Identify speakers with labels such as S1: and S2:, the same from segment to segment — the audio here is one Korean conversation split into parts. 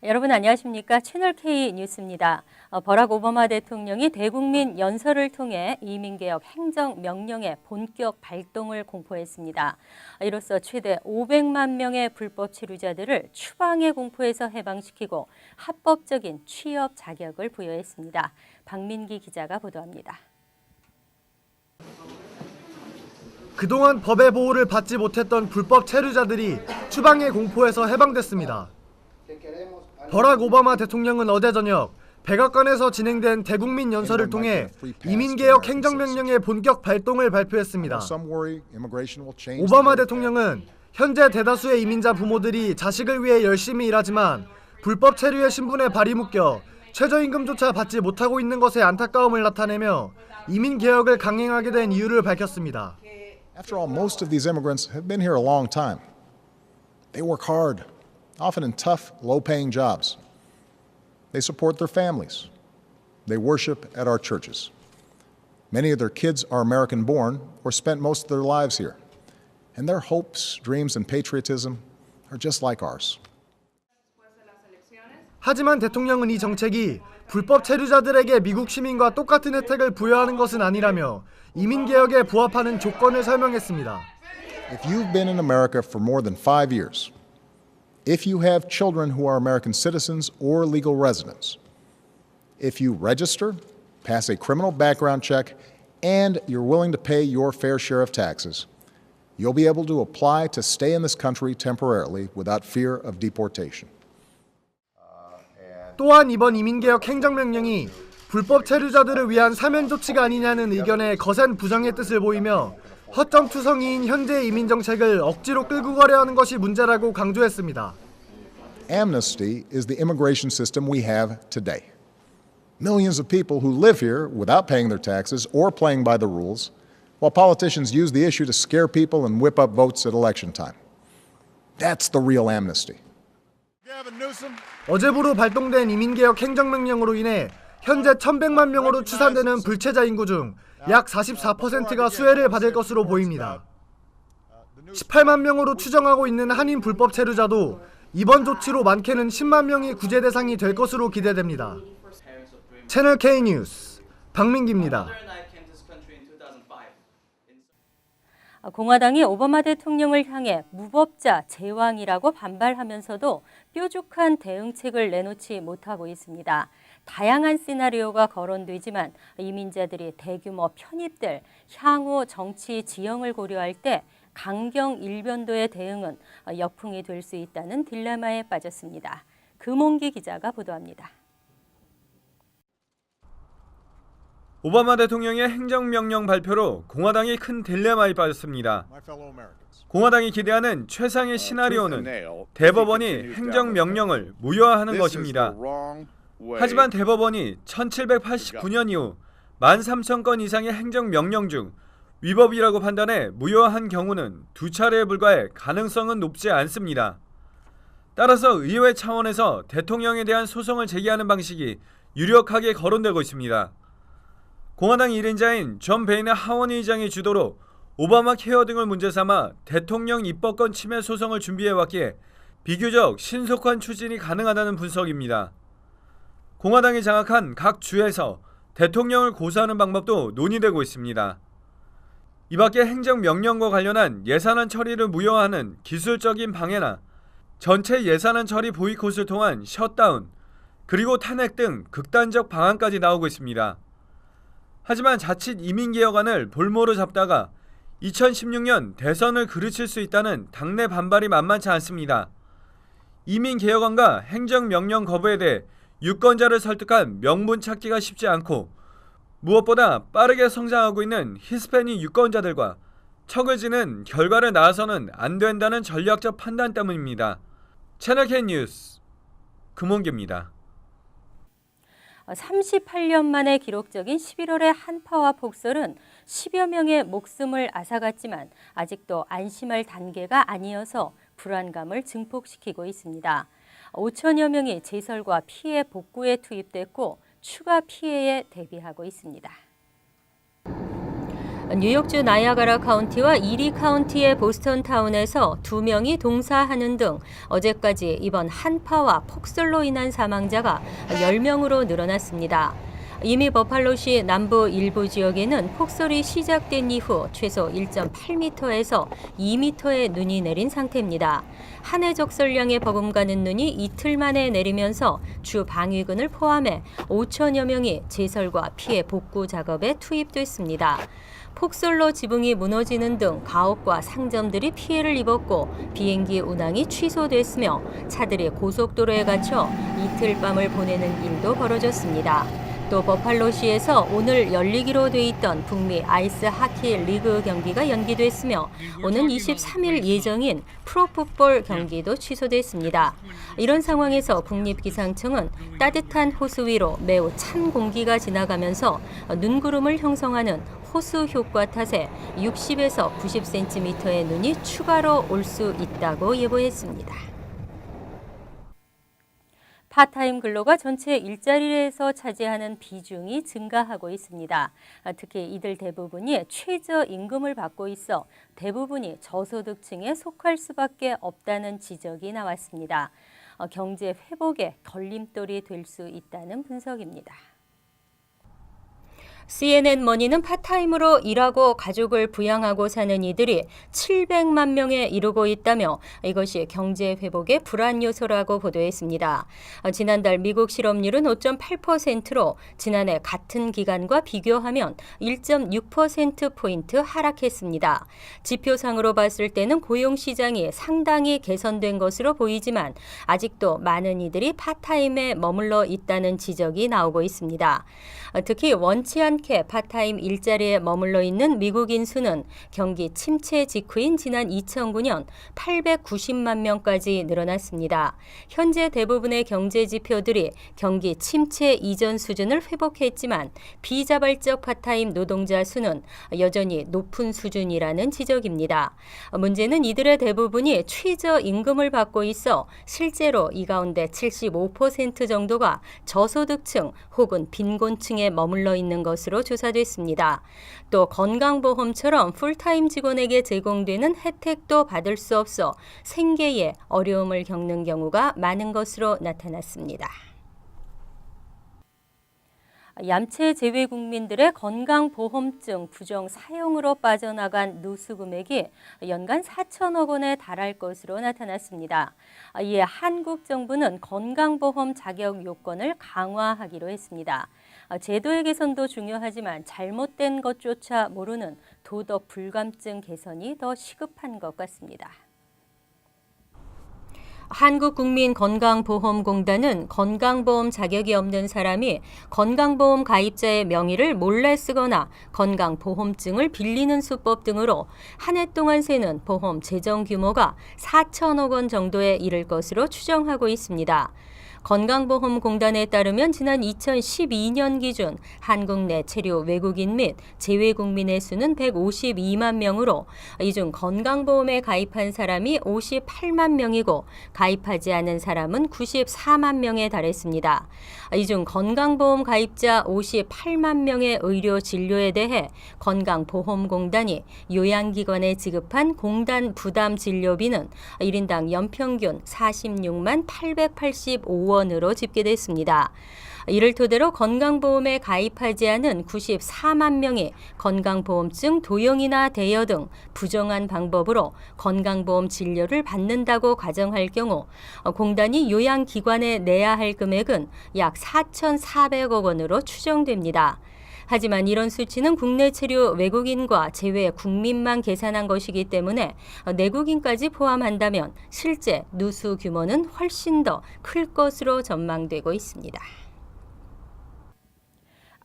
S1: 여러분 안녕하십니까? 채널K 뉴스입니다. 버락 오바마 대통령이 대국민 연설을 통해 이민개혁 행정명령의 본격 발동을 공포했습니다. 이로써 최대 500만 명의 불법 체류자들을 추방의 공포에서 해방시키고 합법적인 취업 자격을 부여했습니다. 박민기 기자가 보도합니다.
S2: 그동안 법의 보호를 받지 못했던 불법 체류자들이 추방의 공포에서 해방됐습니다. 버락 오바마 대통령은 어제 저녁 백악관에서 진행된 대국민 연설을 통해 이민개혁 행정명령의 본격 발동을 발표했습니다. 오바마 대통령은 현재 대다수의 이민자 부모들이 자식을 위해 열심히 일하지만 불법 체류의 신분에 발이 묶여 최저임금조차 받지 못하고 있는 것에 안타까움을 나타내며 이민개혁을 강행하게 된 이유를 밝혔습니다.
S3: After all, most of these immigrants have been here a long time. They work hard, often in tough, low-paying jobs. They support their families. They worship at our churches. Many of their kids are American-born or spent most of their lives here. And their hopes, dreams, and patriotism are just like ours.
S2: 하지만 대통령은 이 정책이 불법 체류자들에게 미국 시민과 똑같은 혜택을 부여하는 것은 아니라며 이민개혁에 부합하는 조건을 설명했습니다.
S3: If you've been in America for more than 5 years, if you have children who are American citizens or legal residents, if you register, pass a criminal background check, and you're willing to pay your fair share of taxes, you'll be able to apply to stay in this country temporarily without fear of deportation.
S2: 또한 이번 이민개혁 행정명령이 불법 체류자들을 위한 사면 조치가 아니냐는 의견에 거센 부정의 뜻을 보이며 허점 투성이인 현재 이민 정책을 억지로 끌고 가려 하는 것이 문제라고 강조했습니다.
S3: Amnesty is the immigration system we have today. Millions of people who live here without paying their taxes or playing by the rules, while politicians use the issue to scare people and whip up votes at election time. That's the real amnesty.
S2: 어제부로 발동된 이민개혁 행정명령으로 인해 현재 1,100만 명으로 추산되는 불체자 인구 중 약 44%가 수혜를 받을 것으로 보입니다. 18만 명으로 추정하고 있는 한인 불법 체류자도 이번 조치로 많게는 10만 명이 구제 대상이 될 것으로 기대됩니다. 채널K 뉴스 박민기입니다.
S1: 공화당이 오바마 대통령을 향해 무법자, 제왕이라고 반발하면서도 뾰족한 대응책을 내놓지 못하고 있습니다. 다양한 시나리오가 거론되지만 이민자들이 대규모 편입될 향후 정치 지형을 고려할 때 강경 일변도의 대응은 역풍이 될 수 있다는 딜레마에 빠졌습니다. 금홍기 기자가 보도합니다.
S4: 오바마 대통령의 행정명령 발표로 공화당이 큰 딜레마에 빠졌습니다. 공화당이 기대하는 최상의 시나리오는 대법원이 행정명령을 무효화하는 것입니다. 하지만 대법원이 1789년 이후 13,000건 이상의 행정명령 중 위법이라고 판단해 무효화한 경우는 2차례에 불과해 가능성은 높지 않습니다. 따라서 의회 차원에서 대통령에 대한 소송을 제기하는 방식이 유력하게 거론되고 있습니다. 공화당 1인자인 존 베이너 하원 의장의 주도로 오바마 케어 등을 문제 삼아 대통령 입법권 침해 소송을 준비해왔기에 비교적 신속한 추진이 가능하다는 분석입니다. 공화당이 장악한 각 주에서 대통령을 고소하는 방법도 논의되고 있습니다. 이 밖에 행정명령과 관련한 예산안 처리를 무효화하는 기술적인 방해나 전체 예산안 처리 보이콧을 통한 셧다운, 그리고 탄핵 등 극단적 방안까지 나오고 있습니다. 하지만 자칫 이민개혁안을 볼모로 잡다가 2016년 대선을 그르칠 수 있다는 당내 반발이 만만치 않습니다. 이민개혁안과 행정명령 거부에 대해 유권자를 설득한 명분 찾기가 쉽지 않고 무엇보다 빠르게 성장하고 있는 히스패닉 유권자들과 척을 지는 결과를 낳아서는 안 된다는 전략적 판단 때문입니다. 채널K 뉴스 금홍기입니다.
S1: 38년 만에 기록적인 11월의 한파와 폭설은 10여 명의 목숨을 앗아갔지만 아직도 안심할 단계가 아니어서 불안감을 증폭시키고 있습니다. 5천여 명이 제설과 피해 복구에 투입됐고 추가 피해에 대비하고 있습니다. 뉴욕주 나이아가라 카운티와 이리 카운티의 보스턴 타운에서 2명이 동사하는 등 어제까지 이번 한파와 폭설로 인한 사망자가 10명으로 늘어났습니다. 이미 버팔로시 남부 일부 지역에는 폭설이 시작된 이후 최소 1.8m에서 2m의 눈이 내린 상태입니다. 한 해 적설량에 버금가는 눈이 이틀 만에 내리면서 주 방위군을 포함해 5천여 명이 제설과 피해 복구 작업에 투입됐습니다. 폭설로 지붕이 무너지는 등 가옥과 상점들이 피해를 입었고 비행기 운항이 취소됐으며 차들이 고속도로에 갇혀 이틀 밤을 보내는 일도 벌어졌습니다. 또 버팔로시에서 오늘 열리기로 돼 있던 북미 아이스 하키 리그 경기가 연기됐으며 오는 23일 예정인 프로풋볼 경기도 취소됐습니다. 이런 상황에서 국립기상청은 따뜻한 호수 위로 매우 찬 공기가 지나가면서 눈구름을 형성하는 호수 효과 탓에 60에서 90cm의 눈이 추가로 올 수 있다고 예보했습니다. 파타임 근로가 전체 일자리에서 차지하는 비중이 증가하고 있습니다. 특히 이들 대부분이 최저임금을 받고 있어 대부분이 저소득층에 속할 수밖에 없다는 지적이 나왔습니다. 경제 회복에 걸림돌이 될 수 있다는 분석입니다. CNN 머니는 파타임으로 일하고 가족을 부양하고 사는 이들이 700만 명에 이르고 있다며 이것이 경제 회복의 불안 요소라고 보도했습니다. 지난달 미국 실업률은 5.8%로 지난해 같은 기간과 비교하면 1.6%포인트 하락했습니다. 지표상으로 봤을 때는 고용시장이 상당히 개선된 것으로 보이지만 아직도 많은 이들이 파타임에 머물러 있다는 지적이 나오고 있습니다. 특히 원치 않게 파타임 일자리에 머물러 있는 미국인 수는 경기 침체 직후인 지난 2009년 890만 명까지 늘어났습니다. 현재 대부분의 경제 지표들이 경기 침체 이전 수준을 회복했지만 비자발적 파타임 노동자 수는 여전히 높은 수준이라는 지적입니다. 문제는 이들의 대부분이 최저임금을 받고 있어 실제로 이 가운데 75% 정도가 저소득층 혹은 빈곤층에 머물러 있는 것으로 조사됐습니다. 또 건강보험처럼 풀타임 직원에게 제공되는 혜택도 받을 수 없어 생계에 어려움을 겪는 경우가 많은 것으로 나타났습니다. 얌체 제외 국민들의 건강보험증 부정 사용으로 빠져나간 누수 금액이 연간 4천억 원에 달할 것으로 나타났습니다. 이에 한국 정부는 건강보험 자격 요건을 강화하기로 했습니다. 제도의 개선도 중요하지만 잘못된 것조차 모르는 도덕 불감증 개선이 더 시급한 것 같습니다. 한국국민건강보험공단은 건강보험 자격이 없는 사람이 건강보험 가입자의 명의를 몰래 쓰거나 건강보험증을 빌리는 수법 등으로 한 해 동안 새는 보험 재정 규모가 4천억 원 정도에 이를 것으로 추정하고 있습니다. 건강보험공단에 따르면 지난 2012년 기준 한국 내 체류 외국인 및 재외국민의 수는 152만 명으로 이 중 건강보험에 가입한 사람이 58만 명이고 가입하지 않은 사람은 94만 명에 달했습니다. 이 중 건강보험 가입자 58만 명의 의료 진료에 대해 건강보험공단이 요양기관에 지급한 공단 부담 진료비는 1인당 연평균 46만 885원으로 집계됐습니다. 이를 토대로 건강보험에 가입하지 않은 94만 명이 건강보험증 도용이나 대여 등 부정한 방법으로 건강보험 진료를 받는다고 가정할 경우 공단이 요양기관에 내야 할 금액은 약 4,400억 원으로 추정됩니다. 하지만 이런 수치는 국내 체류 외국인과 제외 국민만 계산한 것이기 때문에 내국인까지 포함한다면 실제 누수 규모는 훨씬 더 클 것으로 전망되고 있습니다.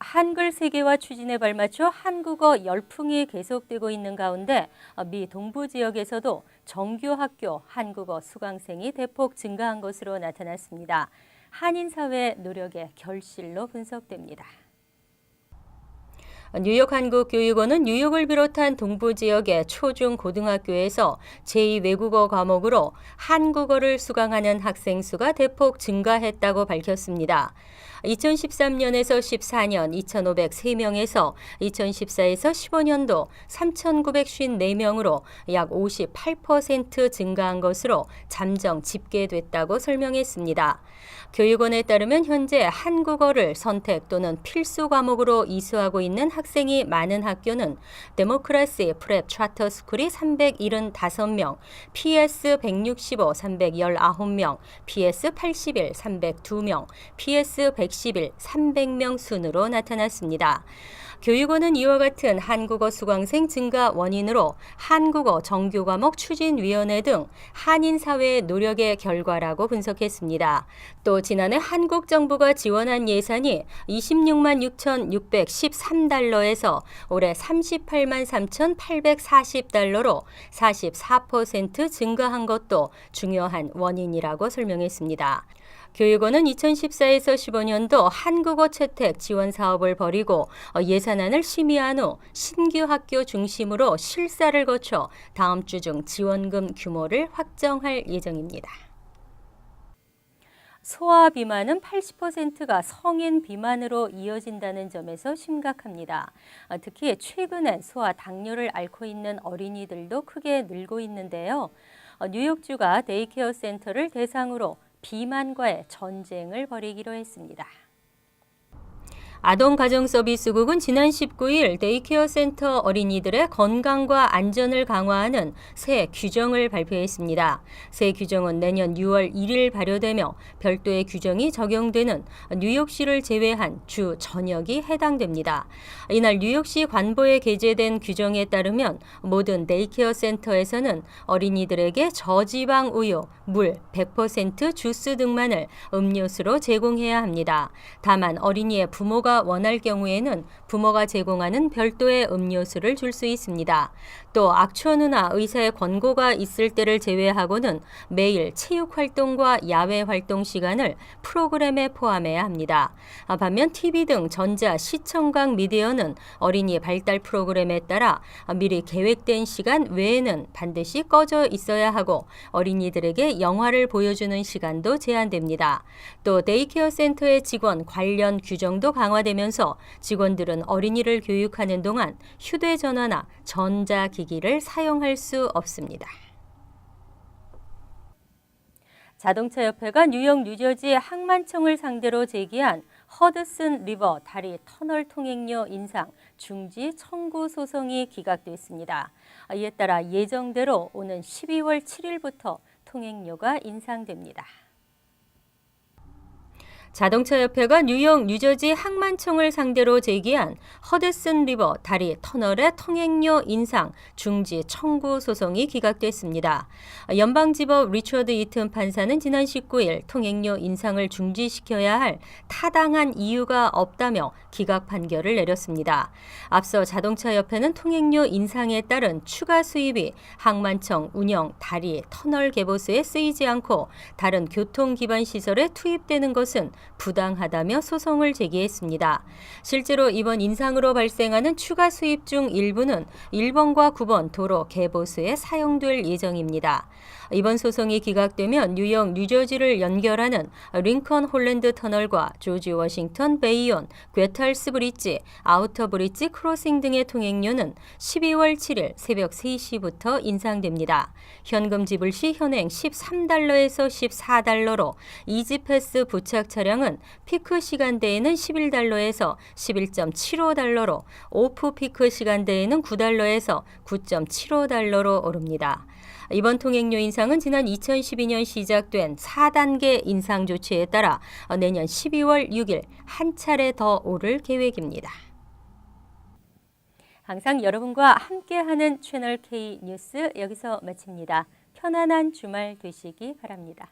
S1: 한글 세계화 추진에 발맞춰 한국어 열풍이 계속되고 있는 가운데 미 동부 지역에서도 정규 학교 한국어 수강생이 대폭 증가한 것으로 나타났습니다. 한인사회 노력의 결실로 분석됩니다. 뉴욕 한국교육원은 뉴욕을 비롯한 동부 지역의 초중 고등학교에서 제2외국어 과목으로 한국어를 수강하는 학생 수가 대폭 증가했다고 밝혔습니다. 2013년에서 14년 2,503명에서 2014에서 15년도 3,954명으로 약 58% 증가한 것으로 잠정 집계됐다고 설명했습니다. 교육원에 따르면 현재 한국어를 선택 또는 필수 과목으로 이수하고 있는 학생이 많은 학교는 데모크라시 프랩 차터 스쿨이 375명, PS 165 319명, PS 81 302명, PS 111 300명 순으로 나타났습니다. 교육원은 이와 같은 한국어 수강생 증가 원인으로 한국어 정규 과목 추진위원회 등 한인사회의 노력의 결과라고 분석했습니다. 또 지난해 한국 정부가 지원한 예산이 26만 6,613달러에서 올해 38만 3,840달러로 44% 증가한 것도 중요한 원인이라고 설명했습니다. 교육원은 2014에서 15년도 한국어 채택 지원 사업을 벌이고 예산안을 심의한 후 신규 학교 중심으로 실사를 거쳐 다음 주 중 지원금 규모를 확정할 예정입니다. 소아 비만은 80%가 성인 비만으로 이어진다는 점에서 심각합니다. 특히 최근엔 소아 당뇨를 앓고 있는 어린이들도 크게 늘고 있는데요. 뉴욕주가 데이케어 센터를 대상으로 비만과의 전쟁을 벌이기로 했습니다. 아동가정서비스국은 지난 19일 데이케어 센터 어린이들의 건강과 안전을 강화하는 새 규정을 발표했습니다. 새 규정은 내년 6월 1일 발효되며 별도의 규정이 적용되는 뉴욕시를 제외한 주 전역이 해당됩니다. 이날 뉴욕시 관보에 게재된 규정에 따르면 모든 데이케어 센터에서는 어린이들에게 저지방 우유, 물, 100% 주스 등만을 음료수로 제공해야 합니다. 다만 어린이의 부모가 원할 경우에는 부모가 제공하는 별도의 음료수를 줄 수 있습니다. 또 악천후나 의사의 권고가 있을 때를 제외하고는 매일 체육활동과 야외활동 시간을 프로그램에 포함해야 합니다. 반면 TV 등 전자 시청각 미디어는 어린이 발달 프로그램에 따라 미리 계획된 시간 외에는 반드시 꺼져 있어야 하고 어린이들에게 영화를 보여주는 시간도 제한됩니다. 또 데이케어 센터의 직원 관련 규정도 강화되면서 직원들은 어린이를 교육하는 동안 휴대전화나 전자기기를 사용할 수 없습니다. 자동차협회가 뉴욕, 뉴저지 항만청을 상대로 제기한 허드슨 리버 다리 터널 통행료 인상 중지 청구 소송이 기각됐습니다. 이에 따라 예정대로 오는 12월 7일부터 통행료가 인상됩니다. 자동차협회가 뉴욕, 뉴저지 항만청을 상대로 제기한 허드슨 리버 다리 터널의 통행료 인상 중지 청구 소송이 기각됐습니다. 연방지법 리처드 이튼 판사는 지난 19일 통행료 인상을 중지시켜야 할 타당한 이유가 없다며 기각 판결을 내렸습니다. 앞서 자동차협회는 통행료 인상에 따른 추가 수입이 항만청 운영 다리 터널 개보수에 쓰이지 않고 다른 교통기반시설에 투입되는 것은 부당하다며 소송을 제기했습니다. 실제로 이번 인상으로 발생하는 추가 수입 중 일부는 1번과 9번 도로 개보수에 사용될 예정입니다. 이번 소송이 기각되면 뉴욕, 뉴저지를 연결하는 링컨 홀랜드 터널과 조지 워싱턴 베이온, 괴탈스 브릿지, 아우터 브릿지 크로싱 등의 통행료는 12월 7일 새벽 3시부터 인상됩니다. 현금 지불 시 현행 $13에서 $14로, 이지패스 부착 차량은 피크 시간대에는 $11에서 $11.75로, 오프 피크 시간대에는 $9에서 $9.75로 오릅니다. 이번 통행료 인상은 지난 2012년 시작된 4단계 인상 조치에 따라 내년 12월 6일 한 차례 더 오를 계획입니다. 항상 여러분과 함께하는 채널 K 뉴스 여기서 마칩니다. 편안한 주말 되시기 바랍니다.